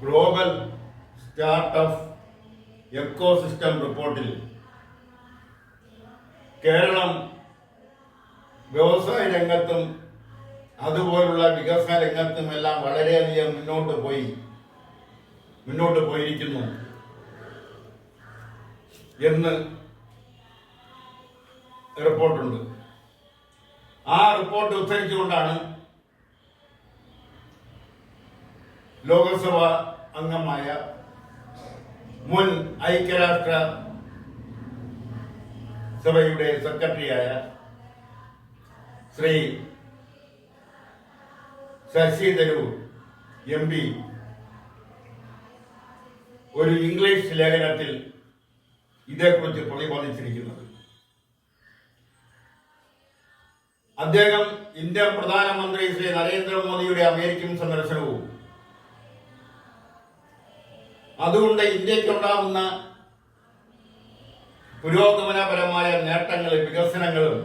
Global startup ecosystem റിപ്പോർട്ടിൽ കേരളം വ്യവസായ രംഗത്തും അതുപോലുള്ള വികസന രംഗത്തുമെല്ലാം വളരെയധികം മുന്നോട്ട് പോയിരിക്കുന്നു എന്ന് റിപ്പോർട്ടുണ്ട്. ആ റിപ്പോർട്ട് ഉദ്ധരിച്ചുകൊണ്ടാണ് ലോകസഭ അംഗമായ മുൻ ഐക്യരാഷ്ട്ര സഭയുടെ സെക്രട്ടറിയായ ശ്രീ ശശി തരൂർ MP ഒരു ഇംഗ്ലീഷ് ലേഖനത്തിൽ ഇതേക്കുറിച്ച് പ്രതിപാദിച്ചിരിക്കുന്നത്. അദ്ദേഹം ഇന്ത്യൻ പ്രധാനമന്ത്രി ശ്രീ നരേന്ദ്രമോദിയുടെ അമേരിക്കൻ സന്ദർശനവും അതുകൊണ്ട് ഇന്ത്യക്കുണ്ടാവുന്ന പുരോഗമനപരമായ നേട്ടങ്ങളും വികസനങ്ങളും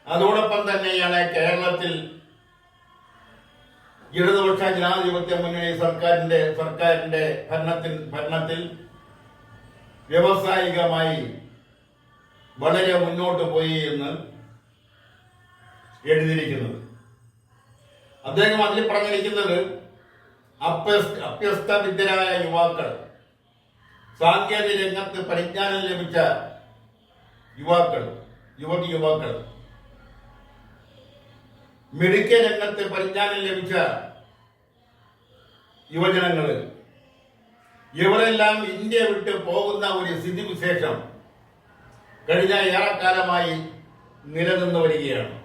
അതോടൊപ്പം തന്നെയാണ് കേരളത്തിൽ ഇടതുപക്ഷ ജനാധിപത്യ മുന്നണി സർക്കാരിന്റെ ഭരണത്തിൽ വ്യാവസായികമായി വളരെ മുന്നോട്ട് പോയി എന്ന് എഴുതിയിരിക്കുന്നത്. അദ്ദേഹം അതിൽ പറഞ്ഞിരിക്കുന്നത് അഭ്യസ്തവിദ്യരായ യുവാക്കൾ, സാങ്കേതിക രംഗത്ത് പരിജ്ഞാനം ലഭിച്ച യുവതി-യുവാക്കൾ, മെഡിക്കൽ രംഗത്ത് പരിജ്ഞാനം ലഭിച്ച യുവജനങ്ങള്, ഇവരെല്ലാം ഇന്ത്യ വിട്ട് പോകുന്ന ഒരു സ്ഥിതിവിശേഷം കഴിഞ്ഞ ഏറെക്കാലമായി നിലനിന്നു വരികയാണ്.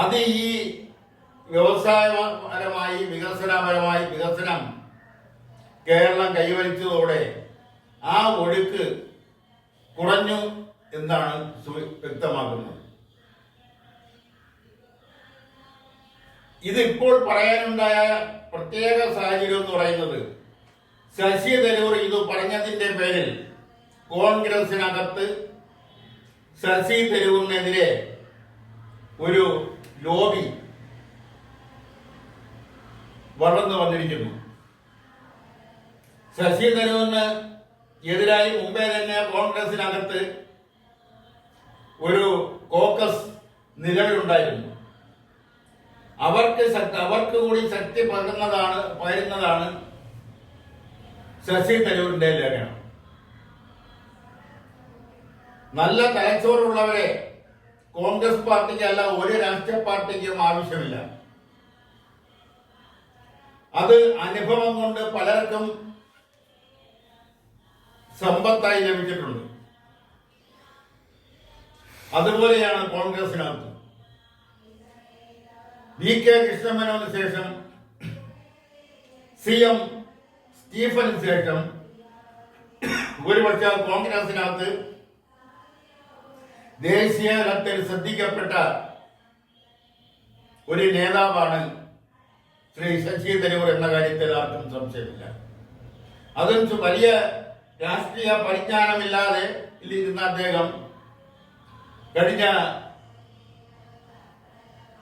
അത് ഈ വ്യവസായപരമായി വികസനം കേരളം കൈവരിച്ചതോടെ ആ ഒഴുക്ക് കുറഞ്ഞു എന്നാണ് വ്യക്തമാക്കുന്നത്. ഇതിപ്പോൾ പറയാനുണ്ടായ പ്രത്യേക സാഹചര്യം എന്ന് പറയുന്നത്, ശശി തരൂർ ഇത് പറഞ്ഞതിന്റെ പേരിൽ കോൺഗ്രസിനകത്ത് ശശി തരൂരിനെതിരെ ഒരു ലോബി വളർന്നു വന്നിരിക്കുന്നു. ശശി തരൂരിന് എതിരായി മുമ്പേ തന്നെ കോൺഗ്രസിനകത്ത് ഒരു കോക്കസ് നിലവിലുണ്ടായിരുന്നു. അവർക്ക് കൂടി ശക്തി പകരുന്നതാണ് ശശി തരൂരിന്റെ ലേഖനം. നല്ല തലച്ചോറുള്ളവരെ കോൺഗ്രസ് പാർട്ടിക്ക് അല്ല ഒരു രാഷ്ട്രീയ പാർട്ടിക്കും ആവശ്യമില്ല. അത് അനുഭവം കൊണ്ട് പലർക്കും സമ്പത്തായി ലഭിച്ചിട്ടുണ്ട്. അതുപോലെയാണ് കോൺഗ്രസിനകത്ത്. VK കൃഷ്ണമേനോന് ശേഷം CM സ്റ്റീഫന് ശേഷം ഒരുപക്ഷെ കോൺഗ്രസിനകത്ത് ദേശീയ തലത്തിൽ ശ്രദ്ധിക്കപ്പെട്ട ഒരു നേതാവാണ് ശ്രീ ശശി തരൂർ എന്ന കാര്യത്തിൽ ആർക്കും സംശയമില്ല. അതും വലിയ രാഷ്ട്രീയ പരിജ്ഞാനമില്ലാതെ ഇരുന്ന അദ്ദേഹം കഴിഞ്ഞ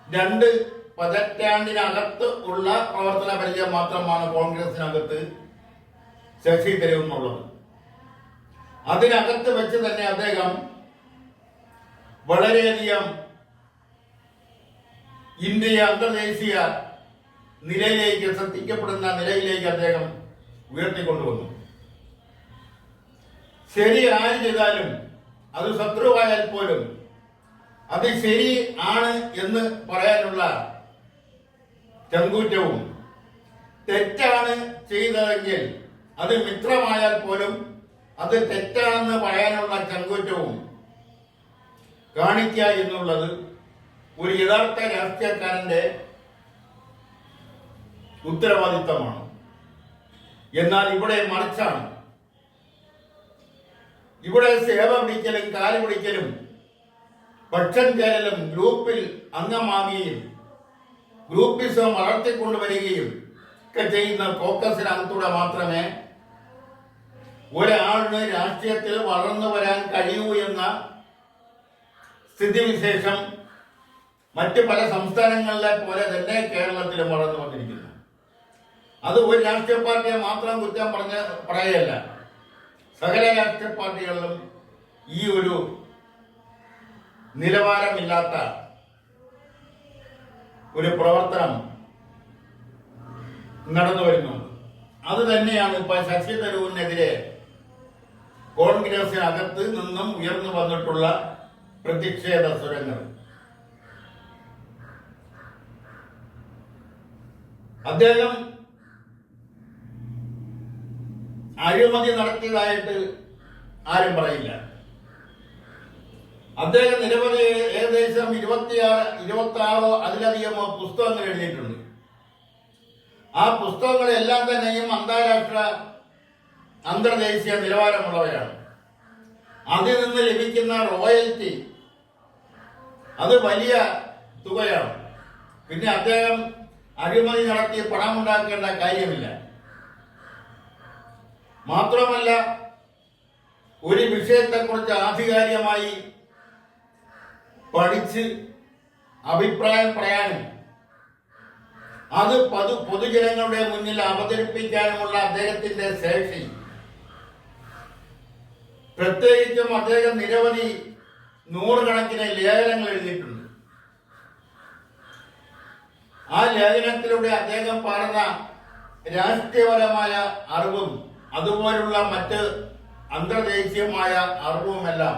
2 പതിറ്റാണ്ടിനകത്ത് ഉള്ള പ്രവർത്തന പരിചയം മാത്രമാണ് കോൺഗ്രസിനകത്ത് ശശി തരൂരിനുള്ളത്. അതിനകത്ത് വെച്ച് തന്നെ അദ്ദേഹം വളരെയധികം ഇന്ത്യയെ അന്തർദേശീയ നിലയിലേക്ക് ശ്രദ്ധിക്കപ്പെടുന്ന നിലയിലേക്ക് അദ്ദേഹം ഉയർത്തിക്കൊണ്ടുവന്നു. ശരി ആര് ചെയ്താലും, അത് ശത്രുവായാൽ പോലും അത് ശരി ആണ് എന്ന് പറയാനുള്ള ചങ്കൂറ്റവും, തെറ്റാണ് ചെയ്തതെങ്കിൽ അത് മിത്രമായാൽ പോലും അത് തെറ്റാണെന്ന് പറയാനുള്ള ചങ്കൂറ്റവും കാണിക്കുക എന്നുള്ളത് ഒരു യഥാർത്ഥ രാഷ്ട്രീയക്കാരന്റെ ഉത്തരവാദിത്തമാണ്. എന്നാൽ ഇവിടെ മറിച്ചാണ്. ഇവിടെ സേവ പിടിക്കലും കാല് പിടിക്കലും പക്ഷം ചേരലും ഗ്രൂപ്പിൽ അംഗമാകുകയും ഗ്രൂപ്പിസം വളർത്തിക്കൊണ്ടുവരികയും ഒക്കെ ചെയ്യുന്ന കോക്കസിനകത്തൂടെ മാത്രമേ ഒരാളിന് രാഷ്ട്രീയത്തിൽ വളർന്നു വരാൻ കഴിയൂ എന്ന സ്ഥിതിവിശേഷം മറ്റ് പല സംസ്ഥാനങ്ങളിലെ പോലെ തന്നെ കേരളത്തിലും വളർന്നു വന്നിരിക്കുന്നു. അത് ഒരു രാഷ്ട്രീയ പാർട്ടിയെ മാത്രം കുറ്റം പറയല്ല, സകല രാഷ്ട്രീയ പാർട്ടികളിലും ഈ ഒരു നിലവാരമില്ലാത്ത ഒരു പ്രവർത്തനം നടന്നു വരുന്നുണ്ട്. അത് തന്നെയാണ് ഇപ്പൊ ശശി തരൂരിനെതിരെ കോൺഗ്രസിനകത്ത് നിന്നും ഉയർന്നു വന്നിട്ടുള്ള പ്രതിഷേധ സ്വരങ്ങൾ. അദ്ദേഹം അഴിമതി നടത്തിയതായിട്ട് ആരും പറയില്ല. അദ്ദേഹം നിരവധി ഏകദേശം 26 അതിലധികമോ പുസ്തകങ്ങൾ എഴുതിയിട്ടുണ്ട്. ആ പുസ്തകങ്ങളെല്ലാം തന്നെയും അന്താരാഷ്ട്ര അന്തർദേശീയ നിലവാരമുള്ളവയാണ്. അതിൽ നിന്ന് ലഭിക്കുന്ന റോയൽറ്റി അത് വലിയ തുകയാണ്. പിന്നെ അദ്ദേഹം അഴിമതി നടത്തി പണമുണ്ടാക്കേണ്ട കാര്യമില്ല. മാത്രമല്ല, ഒരു വിഷയത്തെക്കുറിച്ച് ആധികാരികമായി പഠിച്ച് അഭിപ്രായം പറയാനും അത് പൊതുജനങ്ങളുടെ മുന്നിൽ അവതരിപ്പിക്കാനുമുള്ള അദ്ദേഹത്തിന്റെ ശേഷി, പ്രത്യേകിച്ചും അദ്ദേഹം നിരവധി നൂറുകണക്കിന് ലേഖനങ്ങൾ എഴുതിയിട്ടുണ്ട്. ആ ലേഖനത്തിലൂടെ അദ്ദേഹം പറഞ്ഞ രാഷ്ട്രീയപരമായ അറിവും അതുപോലുള്ള മറ്റ് അന്തർദേശീയമായ അറിവുമെല്ലാം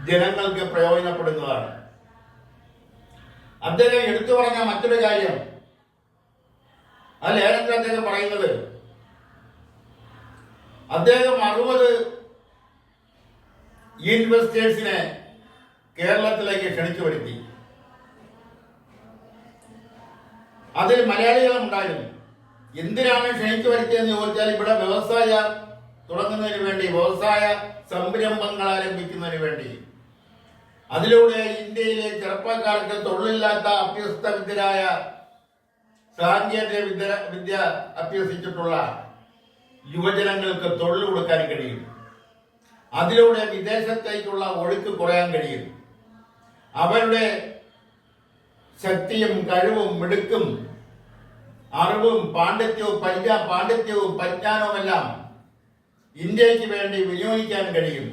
ജനങ്ങൾക്ക് പ്രയോജനപ്പെടുന്നതാണ്. അദ്ദേഹം എടുത്തു പറഞ്ഞ മറ്റൊരു കാര്യം, ആ ലേഖനത്തിൽ അദ്ദേഹം പറയുന്നത്, അദ്ദേഹം 60 ഇൻവെസ്റ്റേഴ്സിനെ കേരളത്തിലേക്ക് ക്ഷണിച്ചു വരുത്തി. അതിൽ മലയാളികളും ഉണ്ടായിരുന്നു. എന്തിനാണ് ക്ഷണിച്ചു വരുത്തിയെന്ന് ചോദിച്ചാൽ, ഇവിടെ വ്യവസായ തുടങ്ങുന്നതിന് വേണ്ടി, വ്യവസായ സംരംഭങ്ങൾ ആരംഭിക്കുന്നതിന് വേണ്ടി, അതിലൂടെ ഇന്ത്യയിലെ ചെറുപ്പക്കാർക്ക് തൊഴിലില്ലാത്ത അഭ്യസ്തവിദ്യരായ സാങ്കേതിക വിദ്യ അഭ്യസിച്ചിട്ടുള്ള യുവജനങ്ങൾക്ക് തൊഴിൽ കൊടുക്കാൻ കഴിയും. അതിലൂടെ വിദേശത്തേക്കുള്ള ഒഴുക്ക് കുറയാൻ കഴിയും. അവരുടെ ശക്തിയും കഴിവും മിടുക്കും അറിവും പാണ്ഡിത്യവും പരിജ്ഞാനവുമെല്ലാം ഇന്ത്യക്ക് വേണ്ടി വിനിയോഗിക്കാൻ കഴിയും.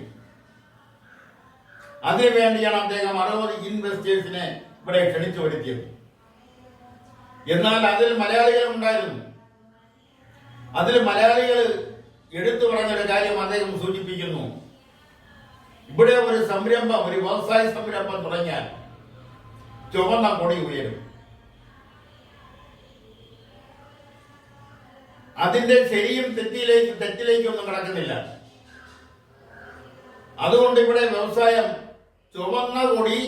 അതിനുവേണ്ടിയാണ് അദ്ദേഹം 60 ഇൻവെസ്റ്റേഴ്സിനെ ഇവിടെ ക്ഷണിച്ചു വരുത്തിയത്. എന്നാൽ അതിൽ മലയാളികൾ ഉണ്ടായിരുന്നു. അതിൽ മലയാളികൾ എടുത്തു പറഞ്ഞൊരു കാര്യം അദ്ദേഹം സൂചിപ്പിക്കുന്നു. ഇവിടെ ഒരു സംരംഭം, ഒരു വ്യവസായ സംരംഭം തുടങ്ങിയാൽ ചുവന്ന കൊടി ഉയരും. അതിന്റെ ശരിയും തെറ്റിലേക്കൊന്നും കിടക്കുന്നില്ല. അതുകൊണ്ട് ഇവിടെ വ്യവസായം ചുവന്ന കൊടി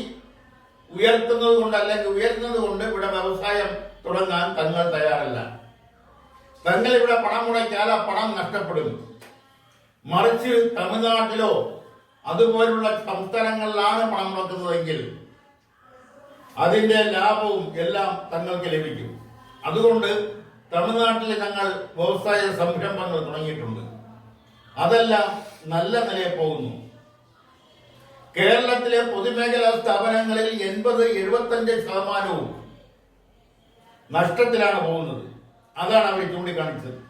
ഉയർത്തുന്നത് കൊണ്ട്, അല്ലെങ്കിൽ ഉയർത്തുന്നത് കൊണ്ട് ഇവിടെ വ്യവസായം തുടങ്ങാൻ തങ്ങൾ തയ്യാറല്ല. തങ്ങൾ ഇവിടെ പണം മുടക്കിയാൽ ആ പണം നഷ്ടപ്പെടും. മറിച്ച് തമിഴ്നാട്ടിലോ അതുപോലുള്ള സംസ്ഥാനങ്ങളിലാണ് പണം മുടക്കുന്നതെങ്കിൽ അതിന്റെ ലാഭവും എല്ലാം തങ്ങൾക്ക് ലഭിക്കും. അതുകൊണ്ട് തമിഴ്നാട്ടിൽ ഞങ്ങൾ വ്യവസായ സംരംഭങ്ങൾ തുടങ്ങിയിട്ടുണ്ട്. അതെല്ലാം നല്ല നിലയിൽ പോകുന്നു. കേരളത്തിലെ പൊതുമേഖലാ സ്ഥാപനങ്ങളിൽ 80-75% നഷ്ടത്തിലാണ് പോകുന്നത്. അതാണ് അവർ ചൂണ്ടിക്കാണിച്ചത്.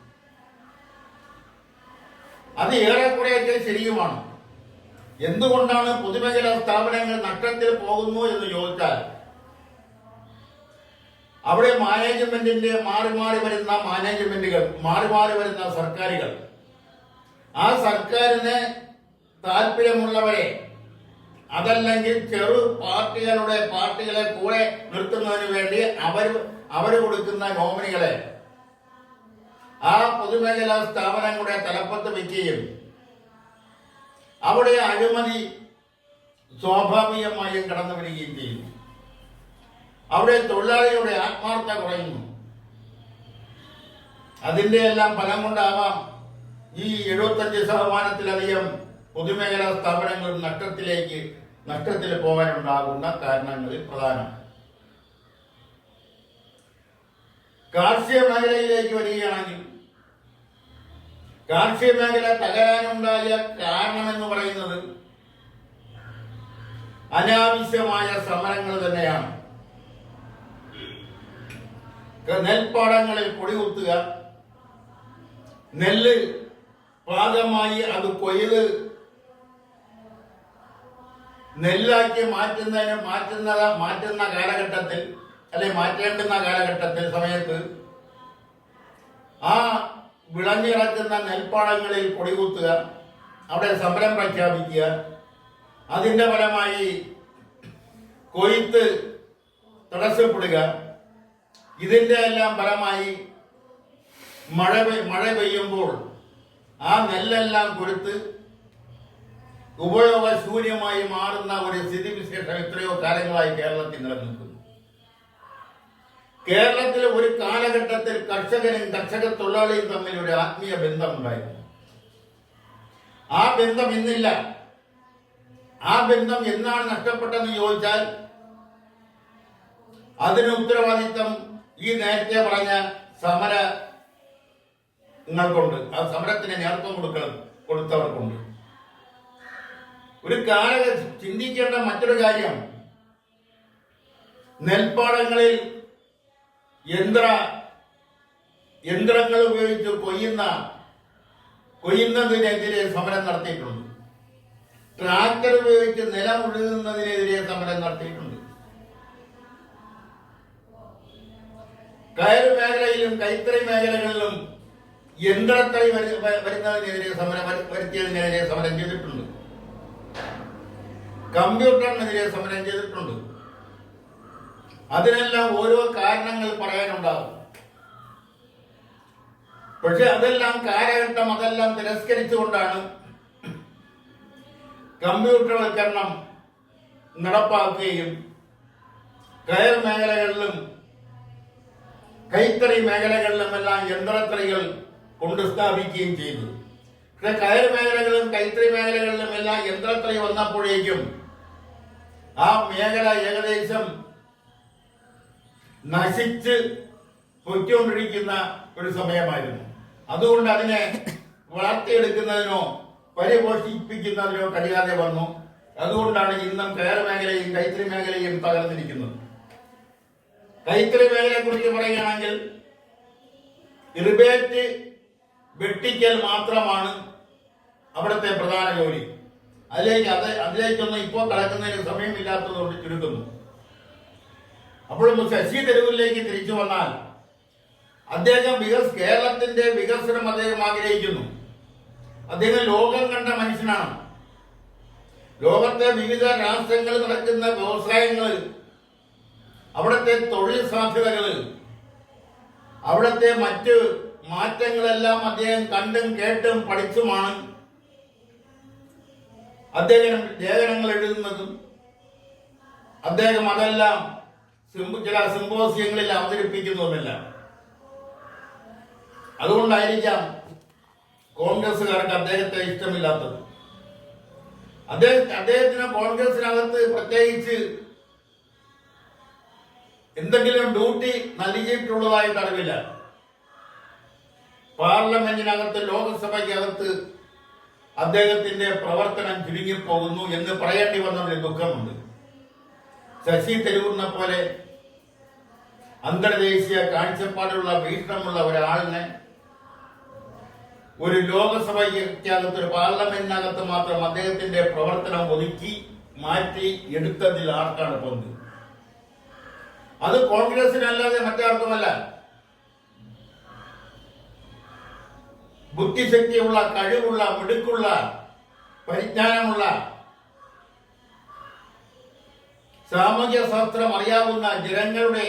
അത് ഏറെക്കുറെയൊക്കെ ശരിയുമാണ്. എന്തുകൊണ്ടാണ് പൊതുമേഖലാ സ്ഥാപനങ്ങൾ നഷ്ടത്തിൽ പോകുന്നു എന്ന് ചോദിച്ചാൽ, അവിടെ മാനേജ്മെന്റിന്റെ മാറി മാറി വരുന്ന സർക്കാരുകൾ, ആ സർക്കാരിന് താല്പര്യമുള്ളവരെ, അതല്ലെങ്കിൽ ചെറു പാർട്ടികളെ കൂടെ നിർത്തുന്നതിന് വേണ്ടി അവർ കൊടുക്കുന്ന നോമിനികളെ ആ പൊതുമേഖലാ സ്ഥാപനങ്ങളുടെ തലപ്പത്ത് വയ്ക്കുകയും അവിടെ അഴിമതി സ്വാഭാവികമായും കടന്നു വരികയും ചെയ്യും. അവിടെ തൊഴിലാളികളുടെ ആത്മാർത്ഥത കുറയുന്നു. അതിന്റെ എല്ലാം ഫലം കൊണ്ടാവാം ഈ 75%-ലധികം പൊതുമേഖലാ സ്ഥാപനങ്ങൾ നഷ്ടത്തിൽ പോകാനുണ്ടാകുന്ന കാരണങ്ങളിൽ പ്രധാനം. കാർഷിക മേഖലയിലേക്ക് വരികയാണെങ്കിൽ, കാർഷിക മേഖല തകരാനുണ്ടായ കാരണമെന്ന് പറയുന്നത് അനാവശ്യമായ സമരങ്ങൾ തന്നെയാണ്. നെൽപ്പാടങ്ങളിൽ കൊടികുത്തുക, നെല്ല് പാകമായി അത് കൊയ്ത് നെല്ലാക്കി മാറ്റുന്ന കാലഘട്ടത്തിൽ, അല്ലെ മാറ്റേണ്ടുന്ന കാലഘട്ടത്തിൽ സമയത്ത് ആ വിളഞ്ഞിറക്കുന്ന നെൽപ്പാടങ്ങളിൽ കൊടികുത്തുക, അവിടെ സമരം പ്രഖ്യാപിക്കുക. അതിന്റെ ഫലമായി കൊയ്ത്ത് തടസ്സപ്പെടുക. ഇതിന്റെ എല്ലാം ഫലമായി മഴ പെയ്യുമ്പോൾ ആ നെല്ലെല്ലാം കൊരുത്ത് ഉപയോഗശൂന്യമായി മാറുന്ന ഒരു സ്ഥിതിവിശേഷം എത്രയോ കാലങ്ങളായി കേരളത്തിൽ നിലനിൽക്കുന്നു. കേരളത്തിൽ ഒരു കാലഘട്ടത്തിൽ കർഷകനും കർഷക തൊഴിലാളിയും തമ്മിൽ ഒരു ആത്മീയ ബന്ധമുണ്ടായിരുന്നു. ആ ബന്ധം ഇന്നില്ല. ആ ബന്ധം എന്നാണ് നഷ്ടപ്പെട്ടതെന്ന് ചോദിച്ചാൽ അതിന് ഉത്തരവാദിത്തം ഈ നേരത്തെ പറഞ്ഞ സമരങ്ങൾക്കുണ്ട്. ആ സമരത്തിന് നേതൃത്വം കൊടുത്തവർക്കുണ്ട്. ഒരു ചിന്തിക്കേണ്ട മറ്റൊരു കാര്യം, നെൽപ്പാടങ്ങളിൽ യന്ത്രങ്ങൾ ഉപയോഗിച്ച് കൊയ്യുന്നതിനെതിരെ സമരം നടത്തിയിട്ടുണ്ട്. ട്രാക്ടർ ഉപയോഗിച്ച് നിലം ഉഴുകുന്നതിനെതിരെ സമരം നടത്തിയിട്ടുണ്ട്. കയർ മേഖലയിലും കൈത്തറി മേഖലകളിലും യന്ത്രത്തറി വരുന്നതിനെതിരെ വരുത്തിയതിനെതിരെ സമരം ചെയ്തിട്ടുണ്ട്. കമ്പ്യൂട്ടറിനെതിരെ സമരം ചെയ്തിട്ടുണ്ട്. അതിനെല്ലാം ഓരോ കാരണങ്ങൾ പറയാനുണ്ടാകും. പക്ഷെ അതെല്ലാം കാലഘട്ടം അതെല്ലാം തിരസ്കരിച്ചുകൊണ്ടാണ് കമ്പ്യൂട്ടർവൽക്കരണം നടപ്പാക്കുകയും കയർ മേഖലകളിലും കൈത്തറി മേഖലകളിലുമെല്ലാം യന്ത്രത്തറികൾ കൊണ്ട് സ്ഥാപിക്കുകയും ചെയ്തു. പക്ഷെ കയർ മേഖലകളിലും കൈത്തറി മേഖലകളിലും എല്ലാം യന്ത്രത്തറി വന്നപ്പോഴേക്കും ആ മേഖല ഏകദേശം നശിച്ച് പൊയ്ക്കൊണ്ടിരിക്കുന്ന ഒരു സമയമായിരുന്നു. അതുകൊണ്ട് അതിനെ വളർത്തിയെടുക്കുന്നതിനോ പരിപോഷിപ്പിക്കുന്നതിനോ കഴിയാതെ വന്നു. അതുകൊണ്ടാണ് ഇന്നും കയർ മേഖലയും കൈത്തറി മേഖലയും തകർന്നിരിക്കുന്നത്. കൈത്തറി മേഖലയെ കുറിച്ച് പറയുകയാണെങ്കിൽ റിബേറ്റ് വെട്ടിക്കൽ മാത്രമാണ് അവിടുത്തെ പ്രധാന ജോലി. അതിലേക്കൊന്നും ഇപ്പോൾ കടക്കുന്നതിന് സമയമില്ലാത്തതുകൊണ്ട് ചുരുക്കുന്നു. അപ്പോൾ ശശി തരൂരിലേക്ക് തിരിച്ചു വന്നാൽ അദ്ദേഹം കേരളത്തിന്റെ വികസനം അദ്ദേഹം ആഗ്രഹിക്കുന്നു. അദ്ദേഹം ലോകം കണ്ട മനുഷ്യനാണ്. ലോകത്തെ വിവിധ രാഷ്ട്രങ്ങളിൽ നടക്കുന്ന വ്യവസായങ്ങൾ, അവിടുത്തെ തൊഴിൽ സാധ്യതകൾ, അവിടുത്തെ മറ്റ് മാറ്റങ്ങളെല്ലാം അദ്ദേഹം കണ്ടും കേട്ടും പഠിച്ചുമാണ് അദ്ദേഹം ലേഖനങ്ങൾ എഴുതുന്നതും. അദ്ദേഹം അതെല്ലാം ചില സിമ്പോസിയങ്ങളിൽ അവതരിപ്പിക്കുന്നുമില്ല. അതുകൊണ്ടായിരിക്കാം കോൺഗ്രസുകാർക്ക് അദ്ദേഹത്തെ ഇഷ്ടമില്ലാത്തത്. അദ്ദേഹത്തിന് കോൺഗ്രസിനകത്ത് പ്രത്യേകിച്ച് എന്തെങ്കിലും ഡ്യൂട്ടി നൽകിയിട്ടുള്ളതായിട്ട് അറിവില്ല. പാർലമെന്റിനകത്ത് ലോക്സഭയ്ക്കകത്ത് അദ്ദേഹത്തിന്റെ പ്രവർത്തനം ചുരുങ്ങിപ്പോകുന്നു എന്ന് പറയേണ്ടി വന്നതിൽ ദുഃഖമുണ്ട്. ശശി തരൂരിനെ പോലെ അന്തർദേശീയ കാഴ്ചപ്പാടുള്ള വീക്ഷണമുള്ള ഒരാളിനെ ഒരു ലോകസഭയ്ക്കകത്ത് ഒരു പാർലമെന്റിനകത്ത് മാത്രം അദ്ദേഹത്തിന്റെ പ്രവർത്തനം ഒതുക്കി മാറ്റി എടുത്തതിൽ ആർക്കാണ് പങ്ക്? അത് കോൺഗ്രസിനല്ലാതെ മറ്റാർക്കുമല്ല. ബുദ്ധിശക്തിയുള്ള, കഴിവുള്ള, മിടുക്കുള്ള, പരിജ്ഞാനമുള്ള, സാമൂഹ്യ ശാസ്ത്രം അറിയാവുന്ന, ജനങ്ങളുടെ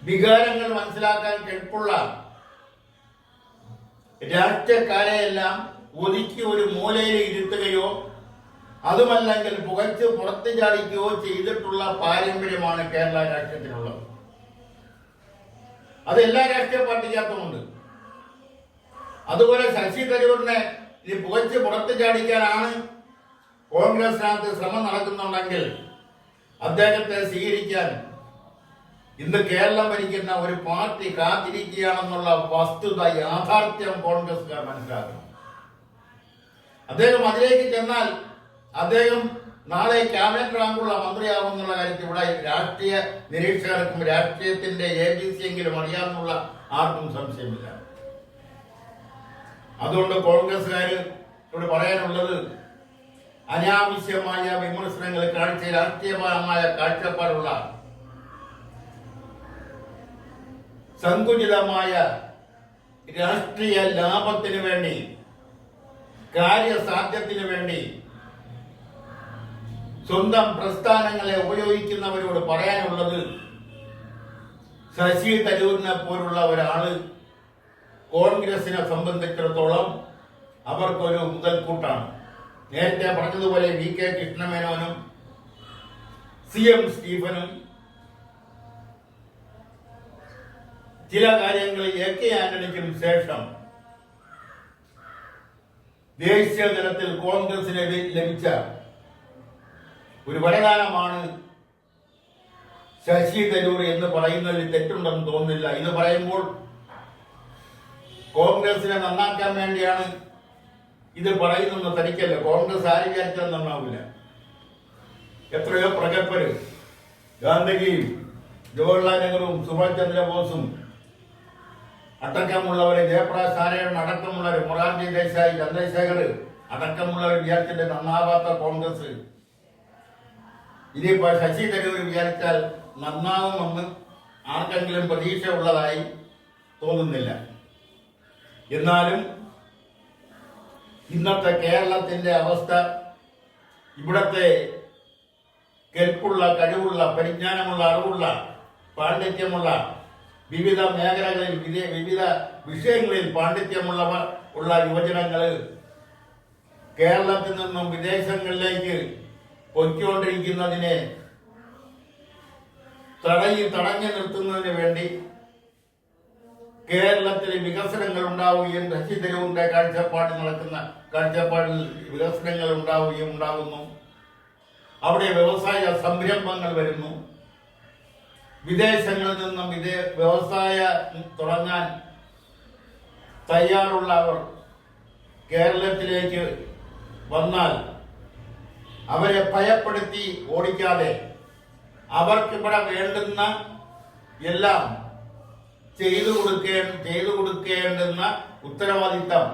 വികാരങ്ങൾ മനസ്സിലാക്കാൻ കെൽപ്പുള്ള രാഷ്ട്രീയക്കാരെയെല്ലാം ഒതുക്കി ഒരു മൂലയിൽ ഇരുത്തുകയോ അതുമല്ലെങ്കിൽ പുകച്ച് പുറത്തു ചാടിക്കുകയോ ചെയ്തിട്ടുള്ള പാരമ്പര്യമാണ് കേരള രാഷ്ട്രീയത്തിനുള്ളത്. അത് എല്ലാ രാഷ്ട്രീയ പാർട്ടിക്കകത്തുമുണ്ട്. അതുപോലെ ശശി തരൂരിനെ ഈ പുകച്ച് പുറത്തു ചാടിക്കാനാണ് കോൺഗ്രസിനകത്ത് ശ്രമം നടക്കുന്നുണ്ടെങ്കിൽ അദ്ദേഹത്തെ സ്വീകരിക്കാൻ ഇന്ന് കേരളം ഭരിക്കുന്ന ഒരു പാർട്ടി കാത്തിരിക്കുകയാണെന്നുള്ള വസ്തുത, യാഥാർത്ഥ്യം കോൺഗ്രസ്സുകാർ മനസ്സിലാക്കണം. അദ്ദേഹം അതിലേക്ക് ചെന്നാൽ അദ്ദേഹം നാളെ ക്യാബിനറ്റ് റാങ്കുള്ള മന്ത്രിയാവുമെന്നുള്ള കാര്യത്തിൽ ഇവിടെ രാഷ്ട്രീയ നിരീക്ഷകർക്കും രാഷ്ട്രീയത്തിന്റെ ABC എങ്കിലും അറിയാമെന്നുള്ള ആർക്കും സംശയമില്ല. അതുകൊണ്ട് കോൺഗ്രസ്സുകാര് ഇവിടെ പറയാനുള്ളത് അനാവശ്യമായ വിമർശനങ്ങൾ കാണിച്ച് രാഷ്ട്രീയപരമായ കാഴ്ചപ്പാടുള്ള സങ്കുചിതമായ രാഷ്ട്രീയ ലാഭത്തിന് വേണ്ടി കാര്യസാധ്യത്തിന് വേണ്ടി സ്വന്തം പ്രസ്ഥാനങ്ങളെ ഉപയോഗിക്കുന്നവരോട് പറയാനുള്ളത് ശശി തരൂരിനെ പോലുള്ള ഒരാള് കോൺഗ്രസിനെ സംബന്ധിച്ചിടത്തോളം അവർക്കൊരു മുതൽക്കൂട്ടാണ്. നേരത്തെ പറഞ്ഞതുപോലെ VK കൃഷ്ണമേനോനും CM സ്റ്റീഫനും ചില കാര്യങ്ങളിൽ AK ആന്റണിക്കും ശേഷം ദേശീയ തലത്തിൽ കോൺഗ്രസിന് ലഭിച്ച ഒരു വരദാനമാണ് ശശി തരൂർ എന്ന് പറയുന്നതിൽ തെറ്റുണ്ടെന്ന് തോന്നുന്നില്ല. ഇത് പറയുമ്പോൾ കോൺഗ്രസിനെ നന്നാക്കാൻ വേണ്ടിയാണ് ഇത് പറയുന്നെന്ന് തനിക്കല്ല. കോൺഗ്രസ് ആര് വിചാരിച്ചാൽ നന്നാവില്ല. എത്രയോ പ്രഗത്ഭര്, ഗാന്ധിജിയും ജവഹർലാൽ നെഹ്റുവും സുഭാഷ് ചന്ദ്രബോസും അടക്കമുള്ളവരെ, ജയപ്രകാശ് നാരായണൻ അടക്കമുള്ളവർ, മൊറാർജി ദേശായി, ചന്ദ്രശേഖർ അടക്കമുള്ളവർ വിചാരിച്ചിട്ട് നന്നാവാത്ത കോൺഗ്രസ് ഇനിയിപ്പോ ശശി തരൂർ വിചാരിച്ചാൽ നന്നാവുമെന്ന് ആർക്കെങ്കിലും പ്രതീക്ഷ ഉള്ളതായി തോന്നുന്നില്ല. എന്നാലും ഇന്നത്തെ കേരളത്തിന്റെ അവസ്ഥ, ഇവിടത്തെ കെൽപ്പുള്ള, കഴിവുള്ള, പരിജ്ഞാനമുള്ള, അറിവുള്ള, പാണ്ഡിത്യമുള്ള, വിവിധ മേഖലകളിൽ വിവിധ വിഷയങ്ങളിൽ പാണ്ഡിത്യമുള്ള യുവജനങ്ങള് കേരളത്തിൽ നിന്നും വിദേശങ്ങളിലേക്ക് പൊയ്ക്കൊണ്ടിരിക്കുന്നതിനെ തടഞ്ഞു നിർത്തുന്നതിന് വേണ്ടി കേരളത്തിൽ വികസനങ്ങൾ ഉണ്ടാവുകയും ശശി തരൂരിന്റെ കാഴ്ചപ്പാടിൽ വികസനങ്ങൾ ഉണ്ടാവുകയും ഉണ്ടാകുന്നു. അവിടെ വ്യവസായ സംരംഭങ്ങൾ വരുന്നു. വിദേശങ്ങളിൽ നിന്നും വ്യവസായം തുടങ്ങാൻ തയ്യാറുള്ളവർ കേരളത്തിലേക്ക് വന്നാൽ അവരെ ഭയപ്പെടുത്തി ഓടിക്കാതെ അവർക്കിവിടെ വേണ്ടുന്ന എല്ലാം ചെയ്തു കൊടുക്കേണ്ടുന്ന ഉത്തരവാദിത്തം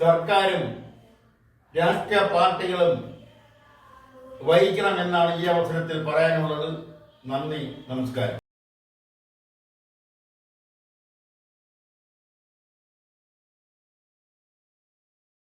സർക്കാരും രാഷ്ട്രീയ പാർട്ടികളും വഹിക്കണമെന്നാണ് ഈ അവസരത്തിൽ പറയാനുള്ളത്. നന്ദി, നമസ്കാരം.